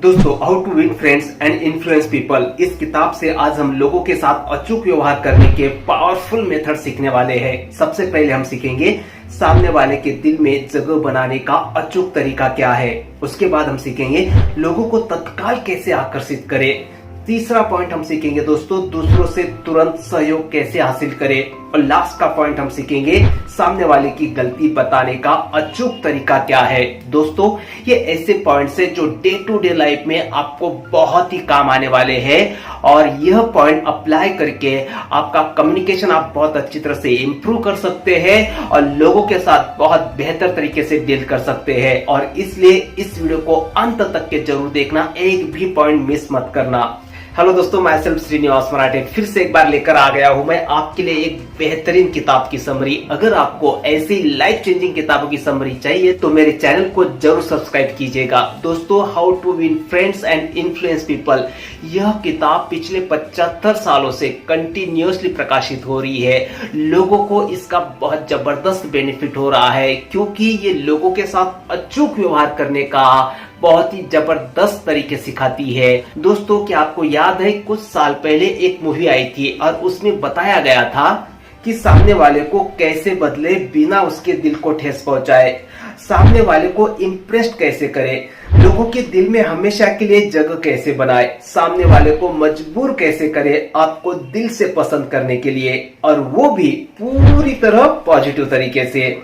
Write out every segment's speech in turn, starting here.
दोस्तों, how to win friends and influence people, इस किताब से आज हम लोगों के साथ अचूक व्यवहार करने के पावरफुल मेथड सीखने वाले हैं। सबसे पहले हम सीखेंगे सामने वाले के दिल में जगह बनाने का अचूक तरीका क्या है। उसके बाद हम सीखेंगे लोगों को तत्काल कैसे आकर्षित करें। तीसरा पॉइंट हम सीखेंगे दोस्तों, दूसरों से तुरंत सहयोग कैसे हासिल करें। और लास्ट का पॉइंट हम सीखेंगे सामने वाले की गलती बताने का अचूक तरीका क्या है। दोस्तों, ये ऐसे पॉइंट्स है जो डे टू डे लाइफ में आपको बहुत ही काम आने वाले हैं और यह पॉइंट अप्लाई करके आपका कम्युनिकेशन आप बहुत अच्छी तरह से इंप्रूव कर सकते हैं और लोगों के साथ बहुत बेहतर तरीके से डील कर सकते हैं। और इसलिए इस वीडियो को अंत तक के जरूर देखना, एक भी पॉइंट मिस मत करना। हेलो दोस्तों, मैं सेल्फ श्रीनिवास मराठे फिर से एक बार लेकर आ गया हूं मैं आपके लिए एक बेहतरीन किताब की समरी। अगर आपको ऐसी लाइफ चेंजिंग किताबों की समरी चाहिए तो मेरे चैनल को जरूर सब्सक्राइब कीजिएगा। दोस्तों, how to win friends and influence people, यह किताब पिछले 75 सालों से कंटिन्यूअसली प्रकाशित हो रही है। लोगों को इसका बहुत जबरदस्त बेनिफिट हो रहा है क्योंकि ये लोगों के साथ अचूक व्यवहार करने का बहुत ही जबरदस्त तरीके सिखाती है। दोस्तों, क्या आपको याद है कुछ साल पहले एक मूवी आई थी और उसमें बताया गया था कि सामने वाले को कैसे बदले बिना उसके दिल को ठेस पहुंचाए, सामने वाले को इम्प्रेस कैसे करे, लोगों के दिल में हमेशा के लिए जगह कैसे बनाए, सामने वाले को मजबूर कैसे करे आपको दिल से पसंद करने के लिए, और वो भी पूरी तरह पॉजिटिव तरीके से।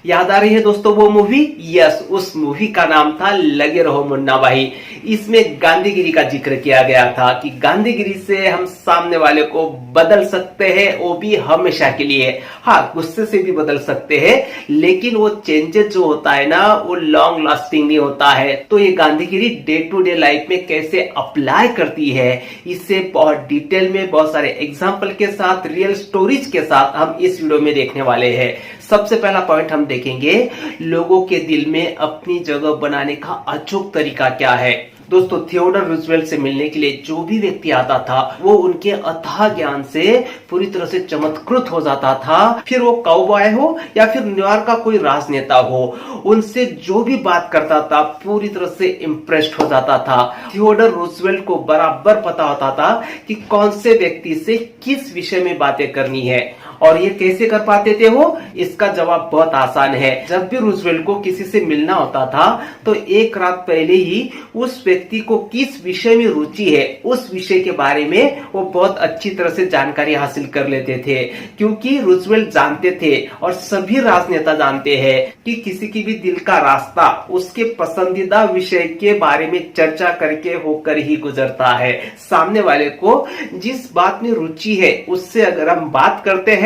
याद आ रही है दोस्तों वो मूवी? यस, उस मूवी का नाम था लगे रहो मुन्ना भाई। इसमें गांधीगिरी का जिक्र किया गया था कि गांधीगिरी से हम सामने वाले को बदल सकते हैं, वो भी हमेशा के लिए। हाँ, गुस्से से भी बदल सकते हैं, लेकिन वो चेंजेस जो होता है ना, वो लॉन्ग लास्टिंग नहीं होता है। तो ये गांधीगिरी डे टू डे लाइफ में कैसे अप्लाई करती है, इससे बहुत डिटेल में, बहुत सारे एग्जाम्पल के साथ, रियल स्टोरीज के साथ हम इस वीडियो में देखने वाले हैं। सबसे पहला पॉइंट हम देखेंगे लोगों के दिल में अपनी जगह बनाने का अचूक तरीका क्या है। दोस्तों, थियोडर रूजवेल्ट से मिलने के लिए जो भी व्यक्ति आता था वो उनके अथाह ज्ञान से पूरी तरह से चमत्कृत हो जाता था। फिर वो काउबॉय हो या फिर न्यूयॉर्क का कोई राजनेता हो, उनसे जो भी बात करता था पूरी तरह से इम्प्रेस्ड हो जाता था। थियोडर रूजवेल्ट को बराबर पता होता था कि कौन से व्यक्ति से किस विषय में बातें करनी है। और ये कैसे कर पाते थे वो? इसका जवाब बहुत आसान है। जब भी रूजवेल्ट को किसी से मिलना होता था तो एक रात पहले ही उस व्यक्ति को किस विषय में रुचि है उस विषय के बारे में वो बहुत अच्छी तरह से जानकारी हासिल कर लेते थे, क्योंकि रूजवेल्ट जानते थे और सभी राजनेता जानते हैं कि किसी की भी दिल का रास्ता उसके पसंदीदा विषय के बारे में चर्चा करके होकर ही गुजरता है। सामने वाले को जिस बात में रुचि है उससे अगर हम बात करते हैं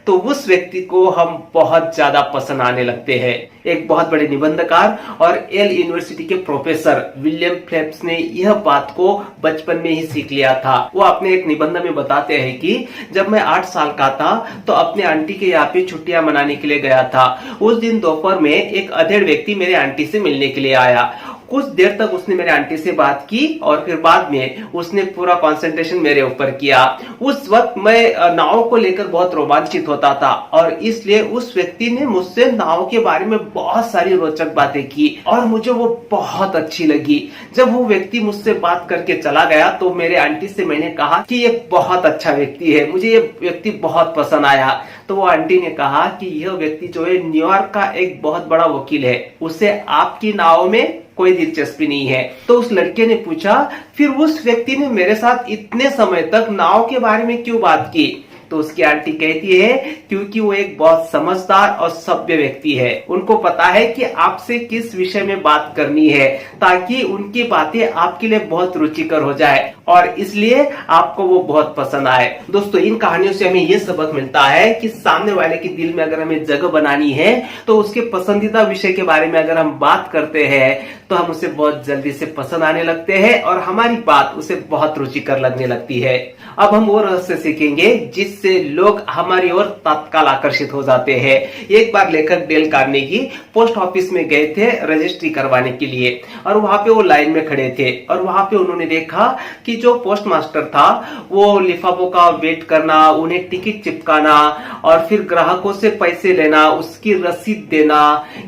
तो उस व्यक्ति को हम बहुत ज्यादा पसंद आने लगते हैं। एक बहुत बड़े निबंधकार और येल यूनिवर्सिटी के प्रोफेसर विलियम फेल्प्स ने यह बात को बचपन में ही सीख लिया था। वो अपने एक निबंध में बताते हैं कि जब मैं 8 साल का था तो अपने आंटी के यहाँ पे छुट्टियां मनाने के लिए गया था। उस दिन दोपहर में एक अधेड़ व्यक्ति मेरे आंटी से मिलने के लिए आया। कुछ देर तक उसने मेरे आंटी से बात की और फिर बाद में उसने पूरा कंसंट्रेशन मेरे ऊपर किया। उस वक्त मैं नाव को लेकर बहुत रोमांचित होता था और इसलिए उस व्यक्ति ने मुझसे नाव के बारे में बहुत सारी रोचक बातें की और मुझे वो बहुत अच्छी लगी। जब वो व्यक्ति मुझसे बात करके चला गया तो मेरे आंटी से मैंने कहा कि ये बहुत अच्छा व्यक्ति है, मुझे ये व्यक्ति बहुत पसंद आया। तो वो आंटी ने कहा कि यह व्यक्ति जो है न्यूयॉर्क का एक बहुत बड़ा वकील है, उसे आपकी नाव में कोई दिलचस्पी नहीं है। तो उस लड़के ने पूछा, फिर उस व्यक्ति ने मेरे साथ इतने समय तक नाव के बारे में क्यों बात की? तो उसकी आंटी कहती है क्योंकि वो एक बहुत समझदार और सभ्य व्यक्ति है। उनको पता है कि आपसे किस विषय में बात करनी है ताकि उनकी बातें आपके लिए बहुत रुचिकर हो जाए और इसलिए आपको वो बहुत पसंद आए। दोस्तों, इन कहानियों से हमें ये सबक मिलता है कि सामने वाले के दिल में अगर हमें जगह बनानी है तो उसके पसंदीदा विषय के बारे में अगर हम बात करते हैं तो हम उसे बहुत जल्दी से पसंद आने लगते हैं और हमारी बात उसे बहुत रुचिकर लगने लगती है। अब हम वो रहस्य सीखेंगे जिस जिससे लोग हमारी ओर तत्काल आकर्षित हो जाते हैं। एक बार लेखक डेल कार्नेगी पोस्ट ऑफिस में गए थे रजिस्ट्री करवाने के लिए, और वहां पे वो लाइन में खड़े थे, और वहां पे उन्होंने देखा कि जो पोस्ट मास्टर था वो लिफाफों का वेट करना, उन्हें टिकट चिपकाना और फिर ग्राहकों से पैसे लेना, उसकी रसीद देना,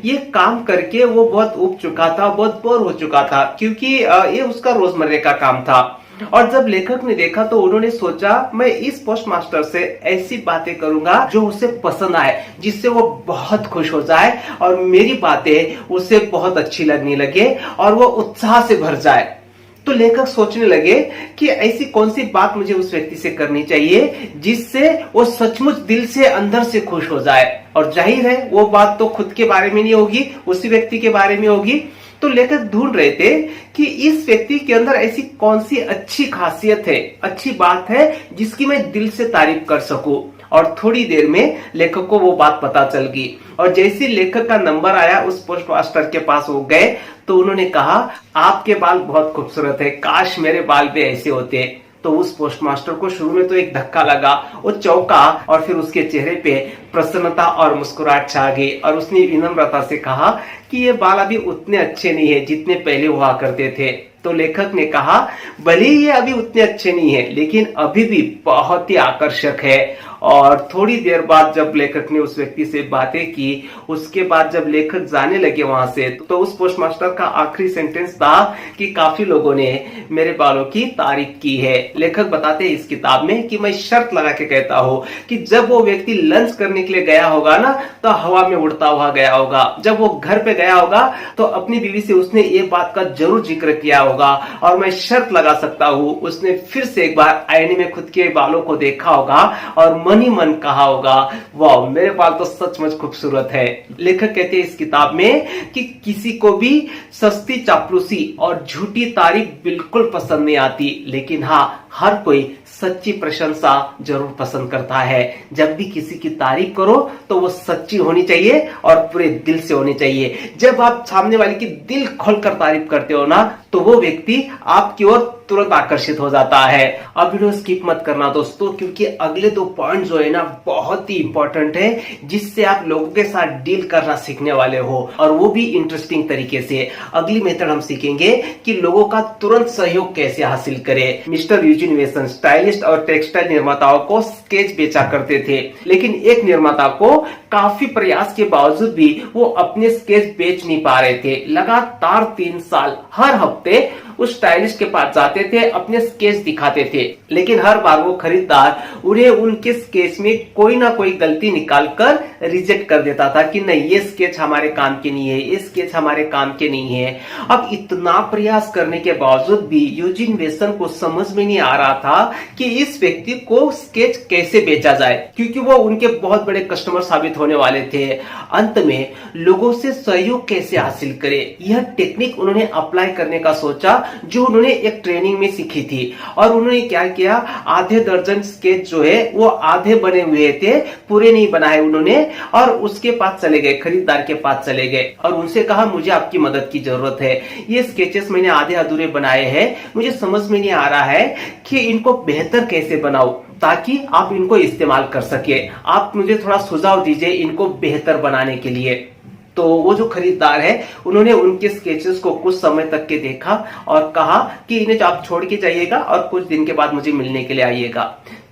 ये काम करके वो बहुत ऊब चुका था, बहुत बोर हो चुका था, क्योंकि ये उसका रोजमर्रे का काम था। और जब लेखक ने देखा तो उन्होंने सोचा मैं इस पोस्ट मास्टर से ऐसी बातें करूंगा जो उसे पसंद आए, जिससे वो बहुत खुश हो जाए और मेरी बातें उसे बहुत अच्छी लगने लगे और वो उत्साह से भर जाए। तो लेखक सोचने लगे कि ऐसी कौन सी बात मुझे उस व्यक्ति से करनी चाहिए जिससे वो सचमुच दिल से अंदर से खुश हो जाए। और जाहिर है वो बात तो खुद के बारे में नहीं होगी, उसी व्यक्ति के बारे में होगी। तो लेखक ढूंढ रहे थे कि इस व्यक्ति के अंदर ऐसी कौन सी अच्छी खासियत है, अच्छी बात है जिसकी मैं दिल से तारीफ कर सकूं। और थोड़ी देर में लेखक को वो बात पता चल गई, और जैसे लेखक का नंबर आया उस पोस्ट मास्टर के पास वो गए तो उन्होंने कहा आपके बाल बहुत खूबसूरत है, काश मेरे बाल भी ऐसे होते। तो उस पोस्ट मास्टर को शुरू में तो एक धक्का लगा, वो चौंका और फिर उसके चेहरे पे प्रसन्नता और मुस्कुराहट छा गई, और उसने विनम्रता से कहा कि ये बाल अभी उतने अच्छे नहीं है जितने पहले हुआ करते थे। तो लेखक ने कहा भले ही ये अभी उतने अच्छे नहीं है लेकिन अभी भी बहुत ही आकर्षक है। और थोड़ी देर बाद जब लेखक ने उस व्यक्ति से बातें की, उसके बाद जब लेखक जाने लगे वहां से, तो उस पोस्ट मास्टर का आखिरी सेंटेंस था कि काफी लोगों ने मेरे बालों की तारीफ की है। लेखक बताते हैं इस किताब में कि मैं शर्त लगा के कहता हूं कि जब वो व्यक्ति लंच करने के लिए गया होगा ना तो हवा में उड़ता हुआ गया होगा, जब वो घर पे गया होगा तो अपनी बीवी से उसने ये बात का जरूर जिक्र किया होगा, और मैं शर्त लगा सकता हूं उसने फिर से एक बार आईने में खुद के बालों को देखा होगा और मन ही मन कहा होगा वाह मेरे बाल तो सचमुच खूबसूरत है। लेखक कहते हैं इस किताब में कि किसी को भी सस्ती चापलूसी और झूठी तारीफ बिल्कुल पसंद नहीं आती, लेकिन हाँ हर कोई सच्ची प्रशंसा जरूर पसंद करता है। जब भी किसी की तारीफ करो तो वो सच्ची होनी चाहिए और पूरे दिल से होनी चाहिए। जब आप सामने वाले की दिल खोलकर तारीफ करते हो ना तो वो व्यक्ति आपकी ओर तुरंत आकर्षित हो जाता है। अब वीडियो स्किप मत करना दोस्तों, क्योंकि अगले 2 पॉइंट जो है ना बहुत ही इंपॉर्टेंट है, जिससे आप लोगों के साथ डील करना सीखने वाले हो, और वो भी इंटरेस्टिंग तरीके से। अगली मेथड हम सीखेंगे कि लोगों का तुरंत सहयोग कैसे हासिल करें। मिस्टर यूजिन वेसन स्टाइलिस्ट और टेक्सटाइल निर्माताओं को स्केच बेचा करते थे, लेकिन एक निर्माता को काफी प्रयास के बावजूद भी वो अपने स्केच बेच नहीं पा रहे थे। लगातार 3 साल हर हफ्ते उस स्टाइलिस्ट के पास जाते थे, अपने स्केच दिखाते थे, लेकिन हर बार वो खरीदार उन्हें उनके स्केच में कोई ना कोई गलती निकालकर रिजेक्ट कर देता था कि नहीं ये स्केच हमारे काम के नहीं है, ये स्केच हमारे काम के नहीं है। अब इतना प्रयास करने के बावजूद भी यूजिन वेसन को समझ में नहीं आ रहा था कि इस व्यक्ति को स्केच कैसे बेचा जाए, क्योंकि वो उनके बहुत बड़े कस्टमर साबित होने वाले थे। अंत में लोगों से सहयोग कैसे हासिल करें, यह टेक्निक उन्होंने अप्लाई करने का सोचा जो उन्होंने एक ट्रेनिंग में सीखी थी। और उन्होंने क्या किया, आधे दर्जन स्केच जो है वो आधे बने हुए थे, पूरे नहीं बनाए उन्होंने, और उसके पास चले गए, खरीदार के पास चले गए और उनसे कहा मुझे आपकी मदद की जरूरत है, ये स्केचेस मैंने आधे अधूरे बनाए हैं, मुझे समझ में नहीं आ रहा है कि इनको बेहतर कैसे बनाऊं ताकि आप इनको इस्तेमाल कर सके, आप मुझे थोड़ा सुझाव दीजिए इनको बेहतर बनाने के लिए। तो वो जो खरीदार है उन्होंने उनके स्केचेस को कुछ समय तक के देखा और कहा कि इन्हें आप छोड़ के जाइएगा और कुछ दिन के बाद मुझे मिलने के लिए आइएगा।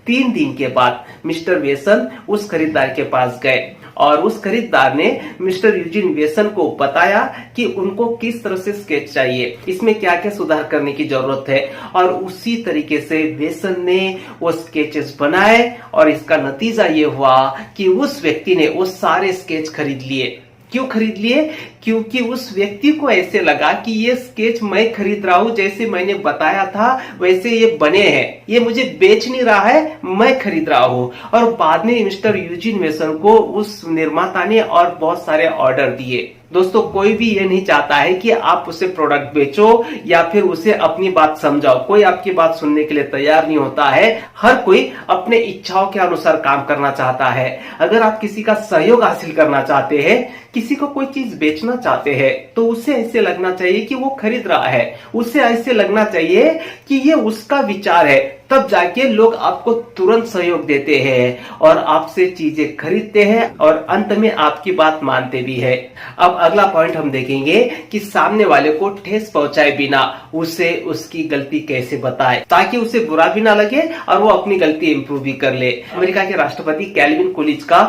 3 दिन के बाद मिस्टर वेसन उस खरीदार के पास गए और उस खरीदार ने मिस्टर यूजिन वेसन को बताया कि उनको किस तरह से स्केच चाहिए, इसमें क्या क्या सुधार करने की जरूरत है, और उसी तरीके से वेसन ने वो स्केचेस बनाए और इसका नतीजा ये हुआ कि उस व्यक्ति ने वो सारे स्केच खरीद लिए। क्यों खरीद लिए? क्योंकि उस व्यक्ति को ऐसे लगा कि ये स्केच मैं खरीद रहा हूं, जैसे मैंने बताया था वैसे ये बने हैं, ये मुझे बेच नहीं रहा है, मैं खरीद रहा हूं। और बाद में मिस्टर यूजिन वेसन को उस निर्माता ने और बहुत सारे ऑर्डर दिए। दोस्तों कोई भी ये नहीं चाहता है कि आप उसे प्रोडक्ट बेचो या फिर उसे अपनी बात समझाओ, कोई आपकी बात सुनने के लिए तैयार नहीं होता है। हर कोई अपने इच्छाओं के अनुसार काम करना चाहता है। अगर आप किसी का सहयोग हासिल करना चाहते हैं, किसी को कोई चीज बेचना चाहते हैं, तो उसे ऐसे लगना चाहिए कि वो खरीद रहा है, उसे ऐसे लगना चाहिए कि ये उसका विचार है, तब जाके लोग आपको तुरंत सहयोग देते हैं और आपसे चीजें खरीदते हैं और अंत में आपकी बात मानते भी है। अब अगला पॉइंट हम देखेंगे कि सामने वाले को ठेस पहुंचाए बिना उसे उसकी गलती कैसे बताए ताकि उसे बुरा भी ना लगे और वो अपनी गलती इंप्रूव भी कर ले। अमेरिका के राष्ट्रपति कैल्विन कूलिज का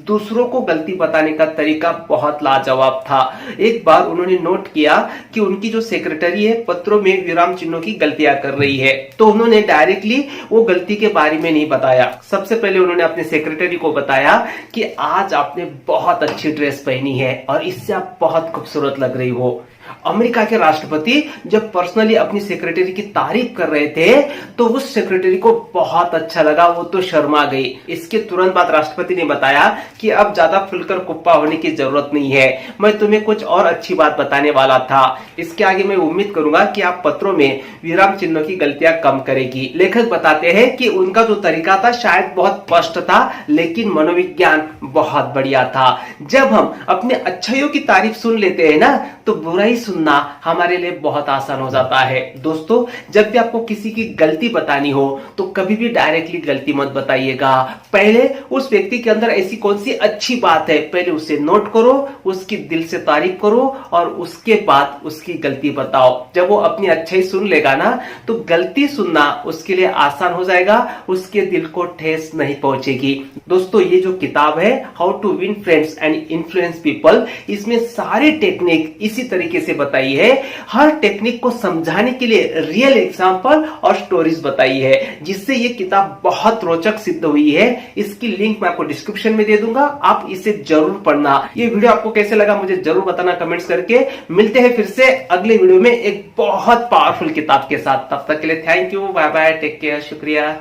दूसरों को गलती बताने का तरीका बहुत लाजवाब था। एक बार उन्होंने नोट किया कि उनकी जो सेक्रेटरी है पत्रों में विराम चिन्हों की गलतियां कर रही है, तो उन्होंने डायरेक्टली वो गलती के बारे में नहीं बताया। सबसे पहले उन्होंने अपने सेक्रेटरी को बताया कि आज आपने बहुत अच्छी ड्रेस पहनी है और इससे आप बहुत खूबसूरत लग रही हो। अमेरिका के राष्ट्रपति जब पर्सनली अपनी सेक्रेटरी की तारीफ कर रहे थे तो उस सेक्रेटरी को बहुत अच्छा लगा, वो तो शर्मा गई। इसके तुरंत बाद राष्ट्रपति ने बताया कि अब ज्यादा फुलकर कुप्पा होने की जरूरत नहीं है, मैं तुम्हें कुछ और अच्छी बात बताने वाला था। इसके आगे मैं उम्मीद करूंगा कि आप पत्रों में विराम चिन्हों की गलतियां कम करेगी। लेखक बताते हैं कि उनका जो तरीका था शायद बहुत स्पष्ट था लेकिन मनोविज्ञान बहुत बढ़िया था। जब हम अपने अच्छाइयों की तारीफ सुन लेते हैं ना तो बुराई सुनना हमारे लिए बहुत आसान हो जाता है। दोस्तों, जब भी आपको किसी की गलती बतानी हो तो कभी भी डायरेक्टली गलती मत बताइएगा। पहले उस व्यक्ति के अंदर ऐसी कौन सी अच्छी बात है पहले उसे नोट करो, उसकी दिल से तारीफ करो और उसके बाद उसकी गलती बताओ। जब वो अपनी अच्छाई सुन लेगा ना तो गलती सुनना उसके लिए आसान हो जाएगा, उसके दिल को ठेस नहीं पहुंचेगी। दोस्तों, ये जो किताब है how to win friends and influence people, इसमें सारी टेक्निक इसी तरीके से बताई है। हर टेक्निक को समझाने के लिए रियल एग्जांपल और स्टोरीज बताई है, जिससे ये किताब बहुत रोचक सिद्ध हुई है। इसकी लिंक मैं आपको डिस्क्रिप्शन में दे दूंगा, आप इसे जरूर पढ़ना। ये वीडियो आपको कैसे लगा मुझे जरूर बताना कमेंट्स करके। मिलते हैं फिर से अगले वीडियो में एक बहुत पावरफुल किताब के साथ। तब तक के लिए thank you, bye bye, take care, शुक्रिया।